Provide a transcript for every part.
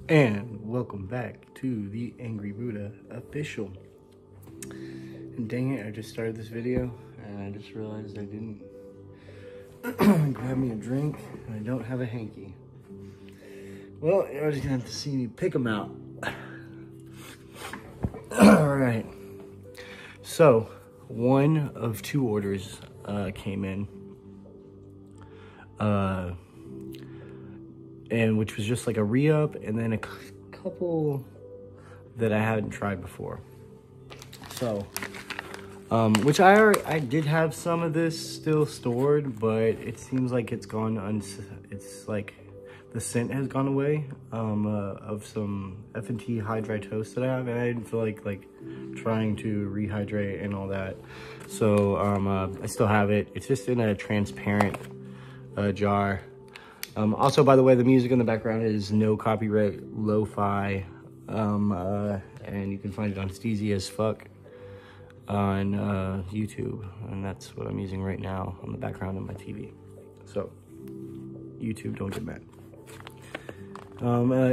And welcome back to the Angry Buddha official. And dang it, I just started this video and I just realized I didn't grab me a drink and I don't have a hanky. Well, you're just gonna have to see me pick them out. Alright. So, one of two orders came in. And which was just like a re-up, and then a couple that I hadn't tried before. So, which I did have some of this still stored, but it seems like it's gone, it's like the scent has gone away of some F&T high dry toast that I have, and I didn't feel like trying to rehydrate and all that. So I still have it. It's just in a transparent jar. Also, by the way, the music in the background is no copyright, lo-fi, and you can find it on Steezy as Fuck on YouTube, and that's what I'm using right now on the background of my TV. So, YouTube, don't get mad.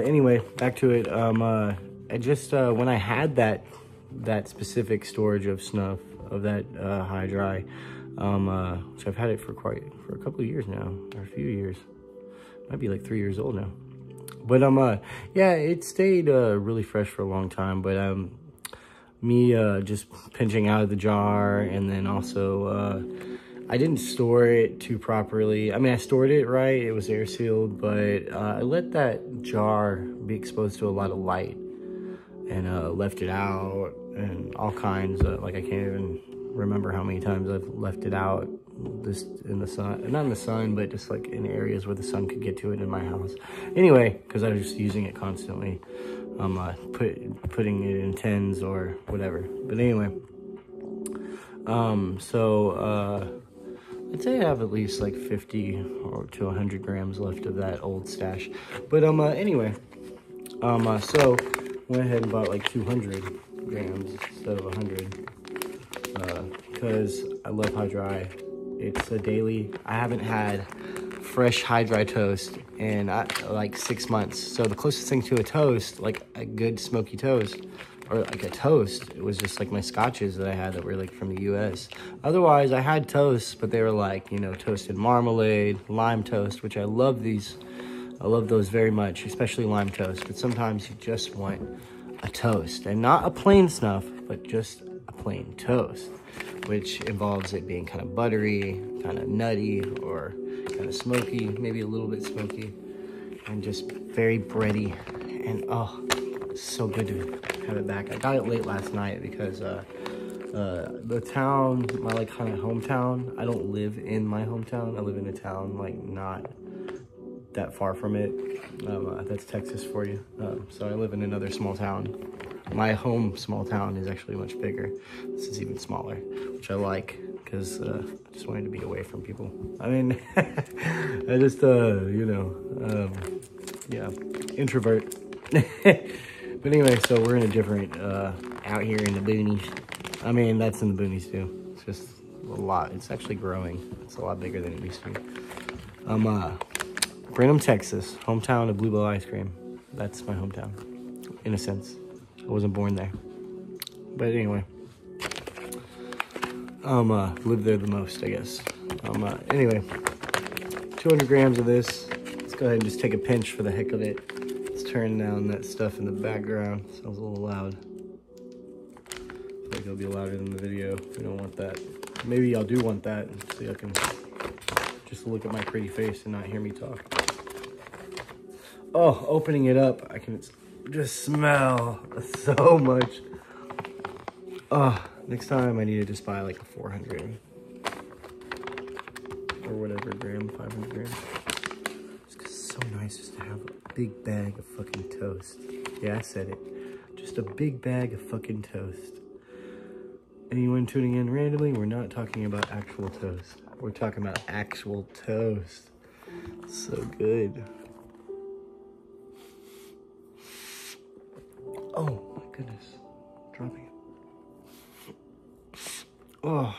Anyway, back to it. I just when I had that specific storage of snuff of that high dry, which I've had it for a couple of years now, or a few years. Might be like 3 years old now. But yeah, it stayed really fresh for a long time. But me just pinching out of the jar, and then also I didn't store it too properly. I mean, I stored it right, it was air sealed, but I let that jar be exposed to a lot of light and left it out and all kinds of, like, I can't even remember how many times I've left it out just in the sun, not in the sun, but just like in areas where the sun could get to it in my house. Anyway, because I was just using it constantly, putting it in tins or whatever. But anyway, so I'd say I have at least like 50 or to 100 grams left of that old stash. But anyway, so went ahead and bought like 200 grams instead of 100. Because I love high dry. It's a daily. I haven't had fresh high dry toast in like 6 months. So the closest thing to a toast, like a good smoky toast, or like a toast, it was just like my scotches that I had that were like from the US. Otherwise, I had toasts, but they were like, you know, toasted marmalade, lime toast, which I love these. I love those very much, especially lime toast. But sometimes you just want a toast, and not a plain snuff, but just a plain toast, which involves it being kind of buttery, kind of nutty, or kind of smoky, maybe a little bit smoky, and just very bready. And oh, it's so good to have it back. I got it late last night because the town, my like kind of hometown, I don't live in my hometown. I live in a town like not that far from it. That's Texas for you. So I live in another small town. My home small town is actually much bigger. This is even smaller, which I like because I just wanted to be away from people. I mean, I just, you know, yeah, introvert. But anyway, so we're in a different, out here in the boonies. I mean, that's in the boonies too. It's just a lot. It's actually growing. It's a lot bigger than it used to be. Brenham, Texas, hometown of Bluebell ice cream. That's my hometown, in a sense. I wasn't born there. But anyway, lived there the most, I guess. Anyway, 200 grams of this. Let's go ahead and just take a pinch for the heck of it. Let's turn down that stuff in the background. Sounds a little loud. I feel like it'll be louder than the video. We don't want that. Maybe y'all do want that, so y'all can just look at my pretty face and not hear me talk. Oh, opening it up, I can just smell so much. Oh, next time I need to just buy like a 400 or whatever gram, 500 grams. It's 'cause it's so nice just to have a big bag of fucking toast. Yeah, I said it. Just a big bag of fucking toast. Anyone tuning in randomly, we're not talking about actual toast. We're talking about actual toast. So good. Oh my goodness, dropping it. Oh,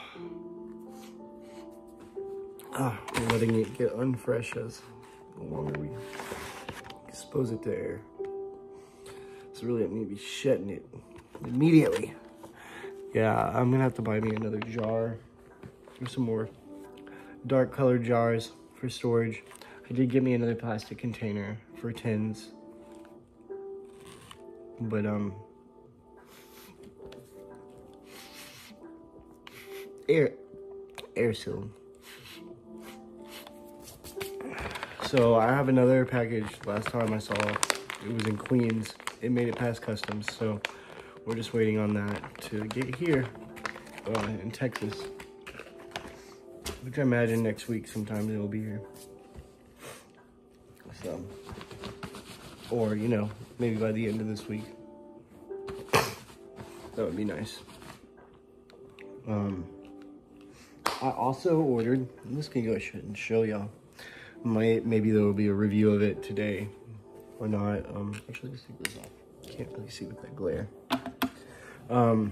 we're letting it get unfresh as the longer we expose it to air. It's really, I'm gonna be shedding it immediately. Yeah, I'm gonna have to buy me another jar. Or some more dark colored jars for storage. I did get me another plastic container for tins. But, air sealed. So I have another package. Last time I saw it was in Queens. It made it past customs, so we're just waiting on that to get here in Texas. Which I imagine next week sometime it'll be here. So, or you know, maybe by the end of this week. That would be nice. I also ordered, I'm just gonna go ahead and show y'all. Maybe there will be a review of it today or not. Actually, let's take this off. Can't really see with that glare. I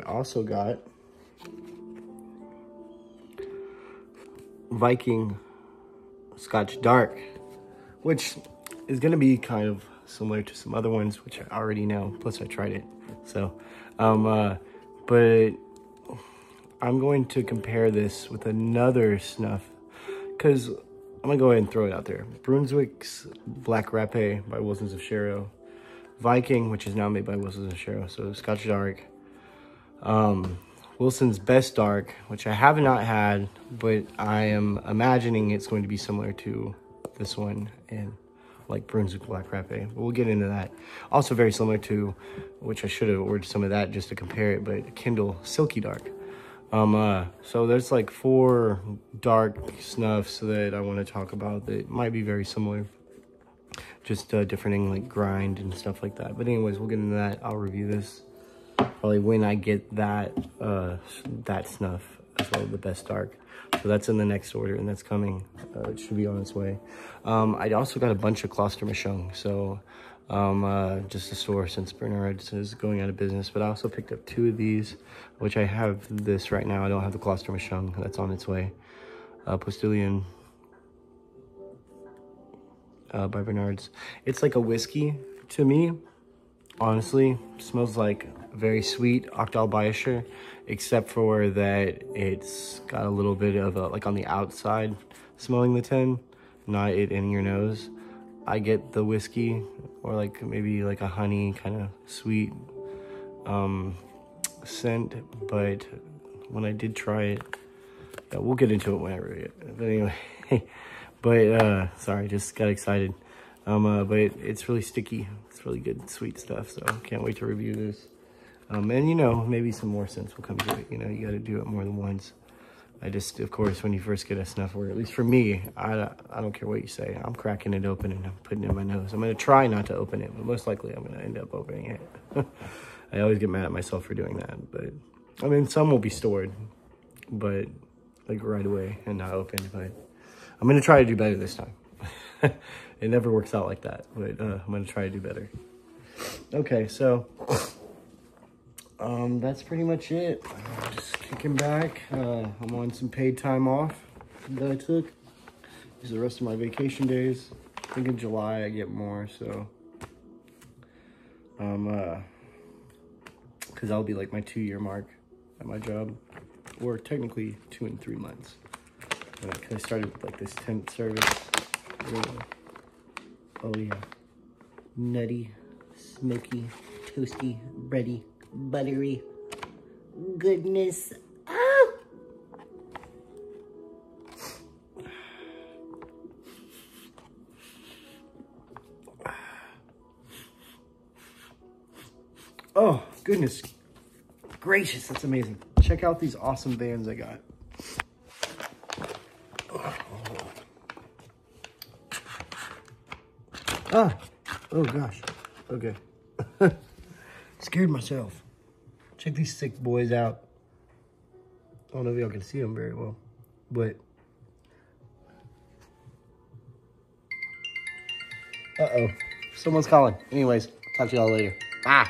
also got Viking Scotch Dark, which is gonna be kind of similar to some other ones, which I already know. Plus, I tried it. So, but I'm going to compare this with another snuff, because I'm gonna go ahead and throw it out there. Brunswick's Black Rapé by Wilsons of Sharrow. Viking, which is now made by Wilsons of Sharrow, so Scotch Dark. Wilson's Best Dark, which I have not had, but I am imagining it's going to be similar to this one, and like Brunswick Black Rapé. But we'll get into that. Also very similar to, which I should have ordered some of that just to compare it, but Kindle Silky Dark. So there's like 4 dark snuffs that I want to talk about that might be very similar. Just different in like grind and stuff like that. But anyways, we'll get into that. I'll review this probably when I get that that snuff as well, the Best Dark. So that's in the next order, and that's coming. It should be on its way. I also got a bunch of Klostermischung, so just a store since Bernard's is going out of business. But I also picked up 2 of these, which I have this right now. I don't have the Klostermischung. That's on its way. Postilion by Bernard's. It's like a whiskey to me. Honestly, it smells like very sweet Octalbayischer, except for that it's got a little bit of a, like on the outside, smelling the tin, not it in your nose. I get the whiskey, or like maybe like a honey kind of sweet scent, but when I did try it, yeah, we'll get into it whenever we get. But anyway, but sorry, just got excited. But it's really sticky. It's really good, sweet stuff. So can't wait to review this. And you know, maybe some more scents will come to it. You know, you got to do it more than once. I just, of course, when you first get a snuff, or at least for me, I don't care what you say. I'm cracking it open and I'm putting it in my nose. I'm going to try not to open it, but most likely I'm going to end up opening it. I always get mad at myself for doing that. But, I mean, some will be stored, but like right away and not opened. But I'm going to try to do better this time. It never works out like that, but I'm going to try to do better. Okay, so that's pretty much it. Just kicking back. I'm on some paid time off that I took. These are the rest of my vacation days. I think in July I get more, so because that'll be like my 2-year mark at my job, or technically 2 and 3 months. Because I started with like this tent service. Oh yeah, nutty, smoky, toasty, bready, buttery goodness. Ah! Oh, goodness gracious, that's amazing. Check out these awesome Vans I got. Ah, oh gosh, okay. Scared myself. Check these sick boys out. I don't know if y'all can see them very well, but. Uh-oh, someone's calling. Anyways, talk to y'all later. Ah.